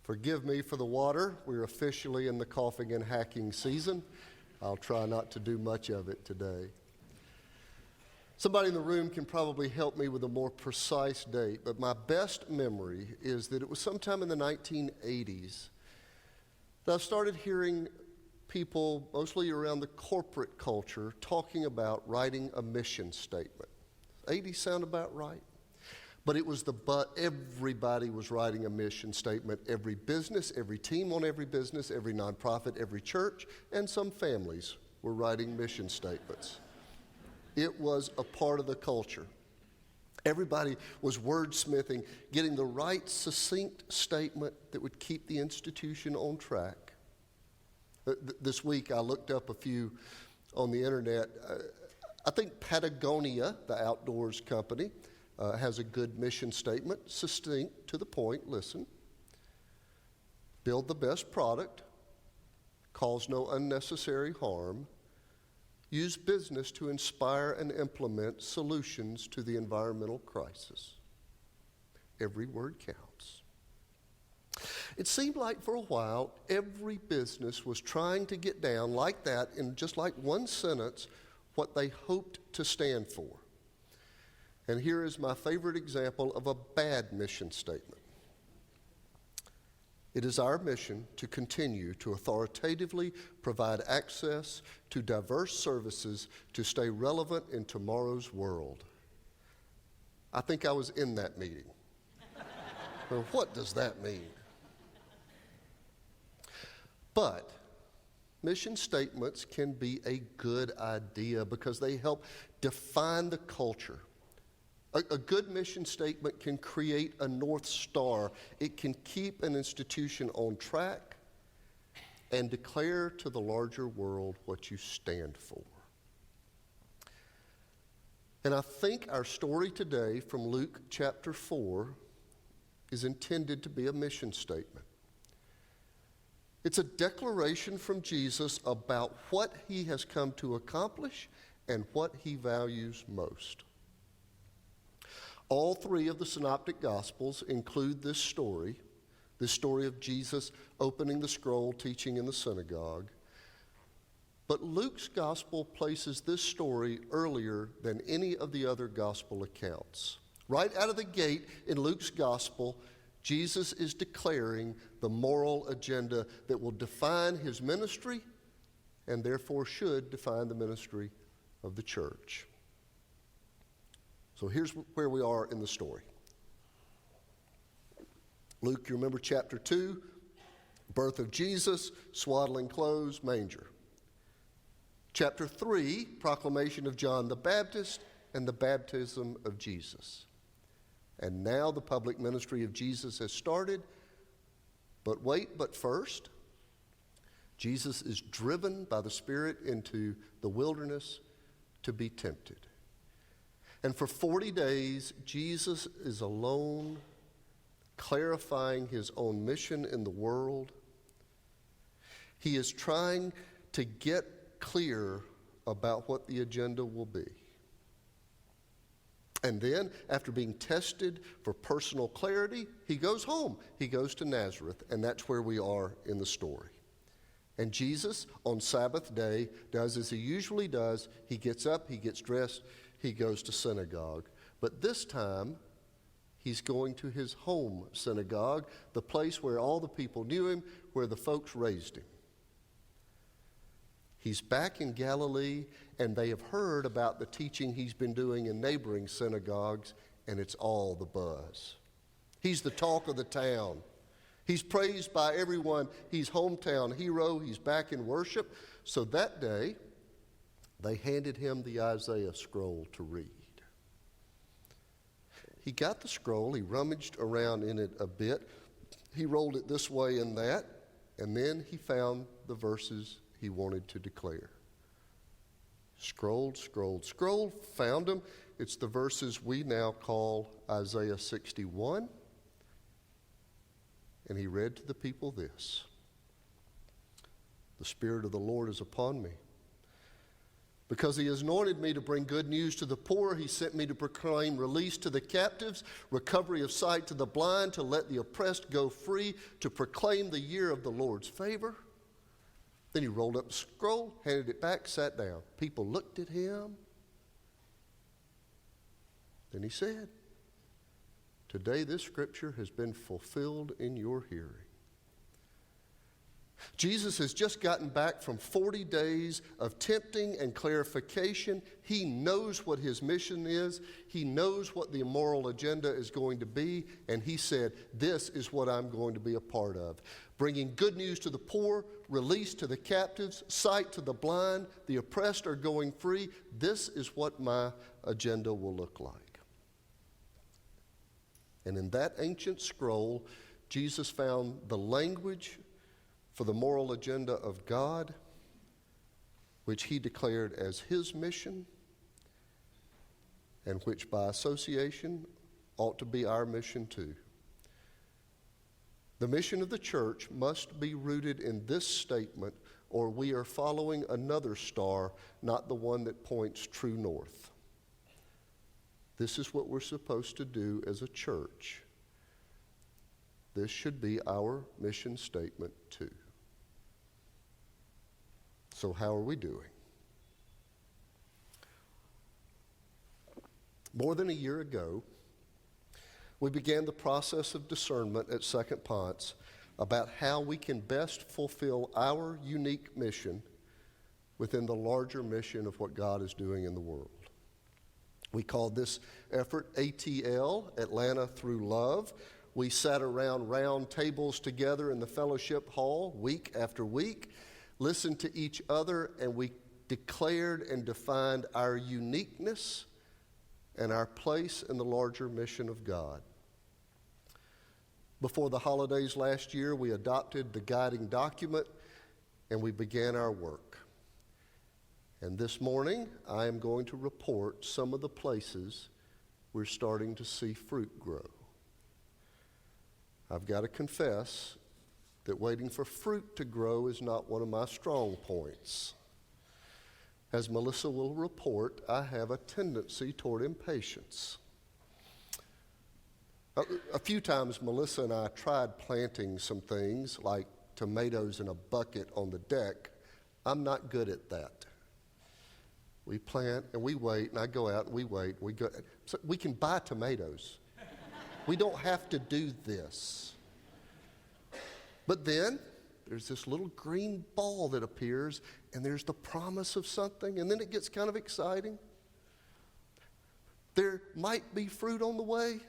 Forgive me for the water. We're officially in the coughing and hacking season. I'll try not to do much of it today. Somebody in the room can probably help me with a more precise date, but my best memory is that it was sometime in the 1980s that I started hearing people, mostly around the corporate culture, talking about writing a mission statement. 80s sound about right? But it was everybody was writing a mission statement. Every business, every team on every business, every nonprofit, every church, and some families were writing mission statements. It was a part of the culture. Everybody was wordsmithing, getting the right succinct statement that would keep the institution on track. This week I looked up a few on the internet. I think Patagonia, the outdoors company, has a good mission statement, succinct, to the point. Listen. Build the best product, cause no unnecessary harm, use business to inspire and implement solutions to the environmental crisis. Every word counts. It seemed like for a while every business was trying to get down like that in just like one sentence what they hoped to stand for. And here is my favorite example of a bad mission statement. It is our mission to continue to authoritatively provide access to diverse services to stay relevant in tomorrow's world. I think I was in that meeting. Well, what does that mean? But mission statements can be a good idea because they help define the culture. A good mission statement can create a North Star. It can keep an institution on track and declare to the larger world what you stand for. And I think our story today from Luke chapter 4 is intended to be a mission statement. It's a declaration from Jesus about what he has come to accomplish and what he values most. All three of the synoptic gospels include this story of Jesus opening the scroll, teaching in the synagogue. But Luke's gospel places this story earlier than any of the other gospel accounts. Right out of the gate in Luke's gospel, Jesus is declaring the moral agenda that will define his ministry and therefore should define the ministry of the church. So here's where we are in the story. Luke, you remember chapter 2, birth of Jesus, swaddling clothes, manger. Chapter 3, proclamation of John the Baptist and the baptism of Jesus. And now the public ministry of Jesus has started. But first, Jesus is driven by the Spirit into the wilderness to be tempted. And for 40 days, Jesus is alone, clarifying his own mission in the world. He is trying to get clear about what the agenda will be. And then, after being tested for personal clarity, he goes home. He goes to Nazareth, and that's where we are in the story. And Jesus, on Sabbath day, does as he usually does. He gets up, he gets dressed, he goes to synagogue. But this time, he's going to his home synagogue, the place where all the people knew him, where the folks raised him. He's back in Galilee, and they have heard about the teaching he's been doing in neighboring synagogues, and it's all the buzz. He's the talk of the town. He's praised by everyone. He's hometown hero. He's back in worship. So that day, they handed him the Isaiah scroll to read. He got the scroll. He rummaged around in it a bit. He rolled it this way and that, and then he found the verses he wanted to declare. Scrolled, found them. It's the verses we now call Isaiah 61. And he read to the people this: "The Spirit of the Lord is upon me, Because he has anointed me to bring good news to the poor, he sent me to proclaim release to the captives, recovery of sight to the blind, to let the oppressed go free, to proclaim the year of the Lord's favor. Then he rolled up the scroll, handed it back, sat down. People looked at him. Then he said, "Today this scripture has been fulfilled in your hearing." Jesus has just gotten back from 40 days of tempting and clarification. He knows what his mission is. He knows what the moral agenda is going to be. And he said, this is what I'm going to be a part of. Bringing good news to the poor, release to the captives, sight to the blind, the oppressed are going free. This is what my agenda will look like. And in that ancient scroll, Jesus found the language for the moral agenda of God, which he declared as his mission, and which by association ought to be our mission too. The mission of the church must be rooted in this statement, or we are following another star, not the one that points true north. This is what we're supposed to do as a church. This should be our mission statement too. So how are we doing? More than a year ago, we began the process of discernment at Second-Ponce about how we can best fulfill our unique mission within the larger mission of what God is doing in the world. We called this effort ATL, Atlanta Through Love. We sat around round tables together in the fellowship hall week after week, listened to each other, and we declared and defined our uniqueness and our place in the larger mission of God. Before the holidays last year, we adopted the guiding document and we began our work. And this morning, I am going to report some of the places we're starting to see fruit grow. I've got to confess that waiting for fruit to grow is not one of my strong points. As Melissa will report, I have a tendency toward impatience. A few times, Melissa and I tried planting some things like tomatoes in a bucket on the deck. I'm not good at that. We plant and we wait, and I go out and we wait. So we can buy tomatoes. We don't have to do this. But then there's this little green ball that appears, and there's the promise of something, and then it gets kind of exciting. There might be fruit on the way.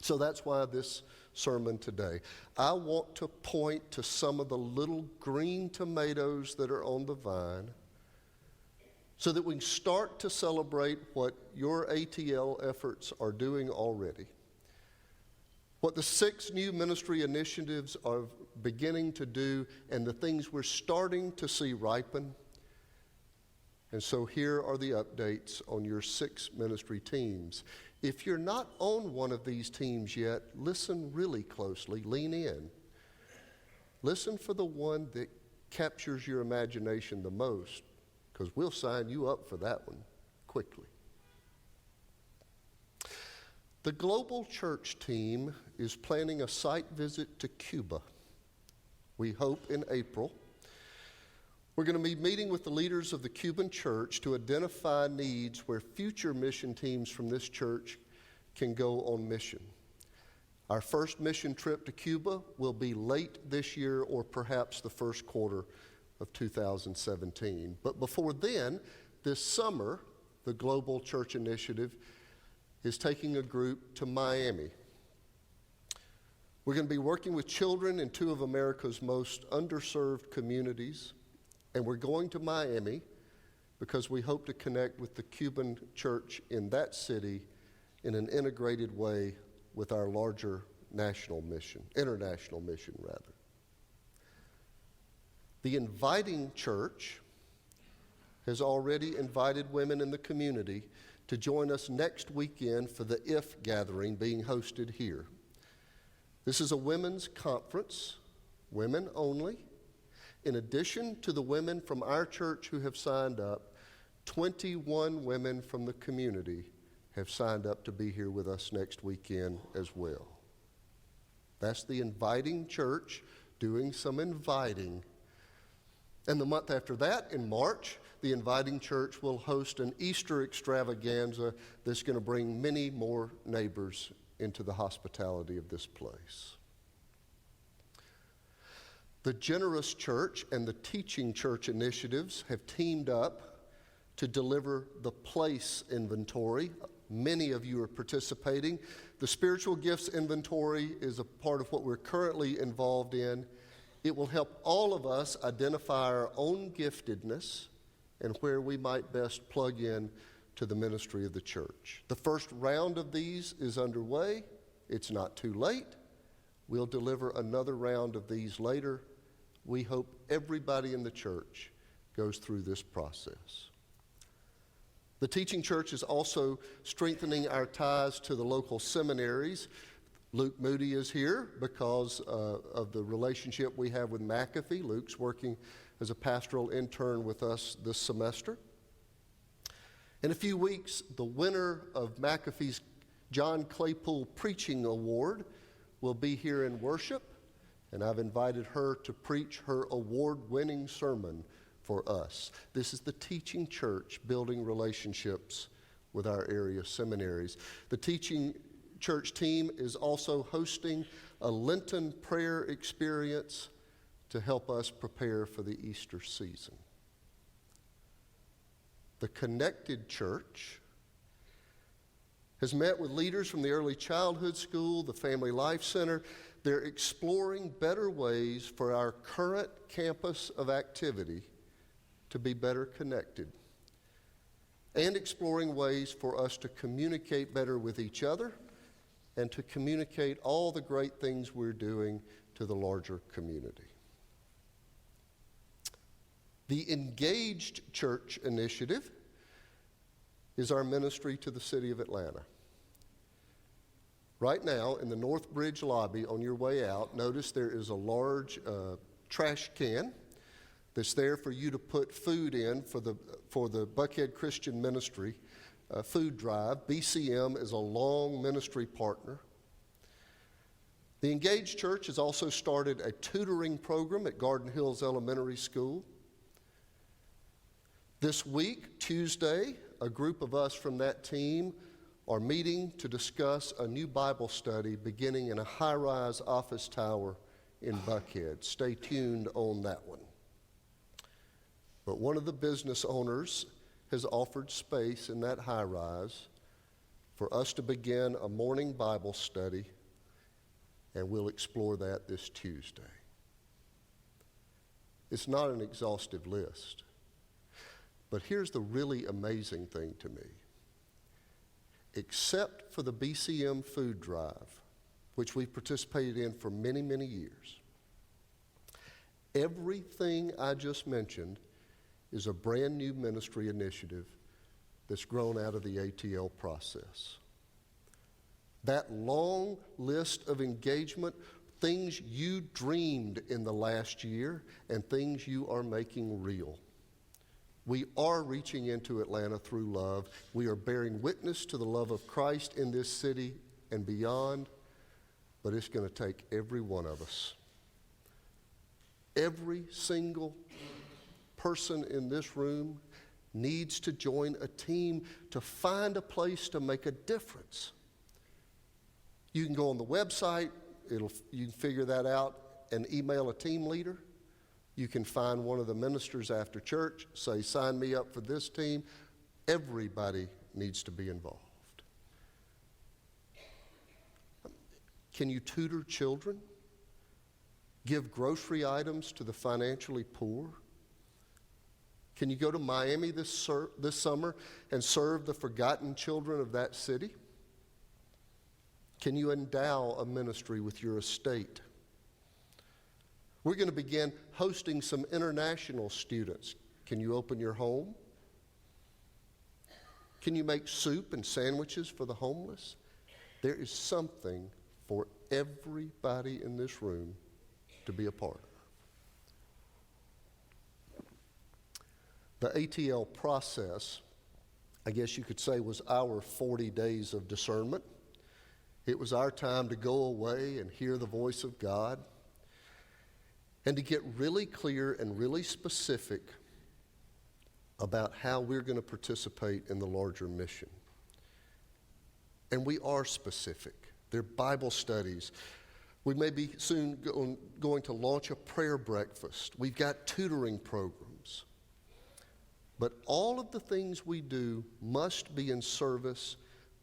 So that's why this sermon today. I want to point to some of the little green tomatoes that are on the vine so that we can start to celebrate what your ATL efforts are doing already. What the 6 new ministry initiatives are beginning to do, and the things we're starting to see ripen. And so here are the updates on your 6 ministry teams. If you're not on one of these teams yet, listen really closely, lean in. Listen for the one that captures your imagination the most, because we'll sign you up for that one quickly. The Global Church team is planning a site visit to Cuba. We hope in April. We're going to be meeting with the leaders of the Cuban church to identify needs where future mission teams from this church can go on mission. Our first mission trip to Cuba will be late this year or perhaps the first quarter of 2017. But before then, this summer, the Global Church Initiative is taking a group to Miami. We're going to be working with children in 2 of America's most underserved communities, and we're going to Miami because we hope to connect with the Cuban church in that city in an integrated way with our larger international mission. The inviting church has already invited women in the community to join us next weekend for the IF gathering being hosted here. This is a women's conference, women only, in addition to the women from our church who have signed up, 21 women from the community have signed up to be here with us next weekend as well. That's the inviting church doing some inviting. And the month after that, in March, the inviting church will host an Easter extravaganza that's going to bring many more neighbors into the hospitality of this place. The Generous Church and the Teaching Church initiatives have teamed up to deliver the place inventory. Many of you are participating. The spiritual gifts inventory is a part of what we're currently involved in. It will help all of us identify our own giftedness and where we might best plug in to the ministry of the church. The first round of these is underway. It's not too late. We'll deliver another round of these later. We hope everybody in the church goes through this process. The teaching church is also strengthening our ties to the local seminaries. Luke Moody is here because of the relationship we have with McAfee. Luke's working as a pastoral intern with us this semester. In a few weeks, the winner of McAfee's John Claypool Preaching Award will be here in worship, and I've invited her to preach her award-winning sermon for us. This is the teaching church building relationships with our area seminaries. The teaching church team is also hosting a Lenten prayer experience to help us prepare for the Easter season. The Connected Church has met with leaders from the Early Childhood School, the Family Life Center. They're exploring better ways for our current campus of activity to be better connected, and exploring ways for us to communicate better with each other and to communicate all the great things we're doing to the larger community. The Engaged Church Initiative is our ministry to the city of Atlanta. Right now, in the North Bridge lobby on your way out, notice there is a large trash can that's there for you to put food in for the Buckhead Christian Ministry food drive. BCM is a long ministry partner. The Engaged Church has also started a tutoring program at Garden Hills Elementary School. This week, Tuesday, a group of us from that team are meeting to discuss a new Bible study beginning in a high-rise office tower in Buckhead. Stay tuned on that one. But one of the business owners has offered space in that high-rise for us to begin a morning Bible study, and we'll explore that this Tuesday. It's not an exhaustive list, but here's the really amazing thing to me. Except for the BCM food drive, which we've participated in for many, many years, everything I just mentioned is a brand new ministry initiative that's grown out of the ATL process. That long list of engagement, things you dreamed in the last year and things you are making real. We are reaching into Atlanta through love. We are bearing witness to the love of Christ in this city and beyond, but it's going to take every one of us. Every single person in this room needs to join a team to find a place to make a difference. You can go on the website, you can figure that out and email a team leader. You can find one of the ministers after church, say, sign me up for this team. Everybody needs to be involved. Can you tutor children? Give grocery items to the financially poor? Can you go to Miami this summer and serve the forgotten children of that city? Can you endow a ministry with your estate? We're going to begin hosting some international students. Can you open your home? Can you make soup and sandwiches for the homeless? There is something for everybody in this room to be a part of. The ATL process, I guess you could say, was our 40 days of discernment. It was our time to go away and hear the voice of God and to get really clear and really specific about how we're going to participate in the larger mission. And we are specific. They're Bible studies. We may be soon going to launch a prayer breakfast. We've got tutoring programs. But all of the things we do must be in service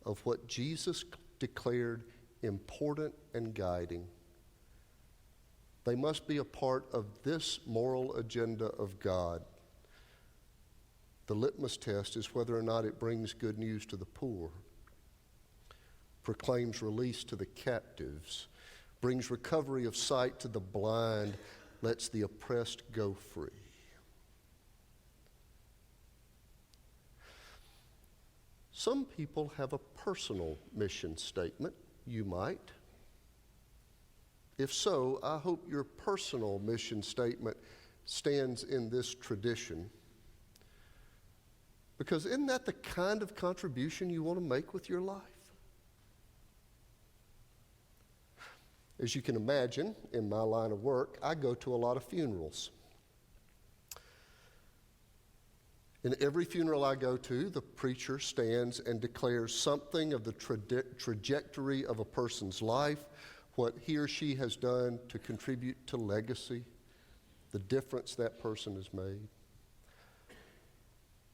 of what Jesus declared important and guiding. They must be a part of this moral agenda of God. The litmus test is whether or not it brings good news to the poor, proclaims release to the captives, brings recovery of sight to the blind, lets the oppressed go free. Some people have a personal mission statement. You might. If so, I hope your personal mission statement stands in this tradition. Because isn't that the kind of contribution you want to make with your life? As you can imagine, in my line of work, I go to a lot of funerals. In every funeral I go to, the preacher stands and declares something of the trajectory of a person's life, what he or she has done to contribute to legacy, the difference that person has made.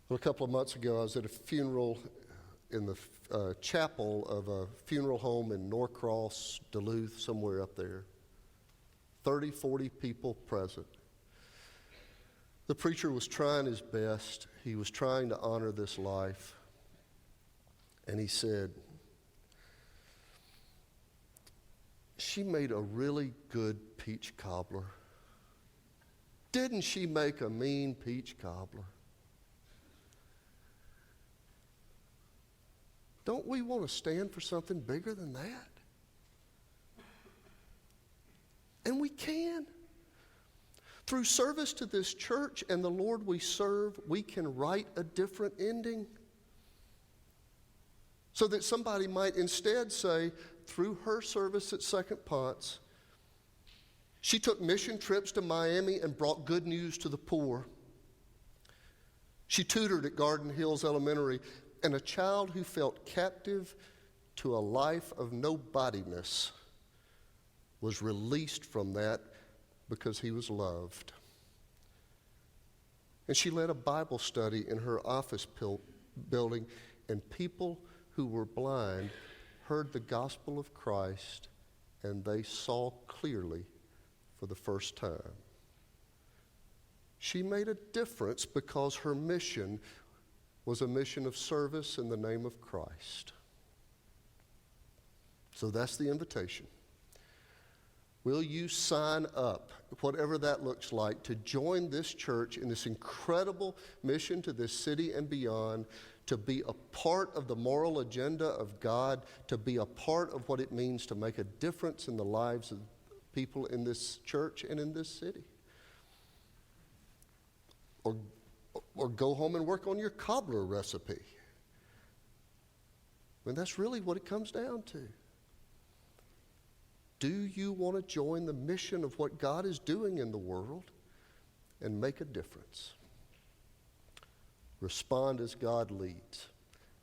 Well, a couple of months ago, I was at a funeral in the chapel of a funeral home in Norcross, Duluth, somewhere up there. 30, 40 people present. The preacher was trying his best. He was trying to honor this life. And he said, "She made a really good peach cobbler. Didn't she make a mean peach cobbler?" Don't we want to stand for something bigger than that? And we can. Through service to this church and the Lord we serve, we can write a different ending. So that somebody might instead say, through her service at Second-Ponce, she took mission trips to Miami and brought good news to the poor. She tutored at Garden Hills Elementary, and a child who felt captive to a life of nobodiness was released from that because he was loved. And she led a Bible study in her office building, and people who were blind heard the gospel of Christ, and they saw clearly for the first time. She made a difference because her mission was a mission of service in the name of Christ. So that's the invitation. Will you sign up, whatever that looks like, to join this church in this incredible mission to this city and beyond, to be a part of the moral agenda of God, to be a part of what it means to make a difference in the lives of people in this church and in this city? Or go home and work on your cobbler recipe. I mean, that's really what it comes down to. Do you want to join the mission of what God is doing in the world and make a difference? Respond as God leads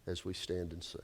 as we stand and sing.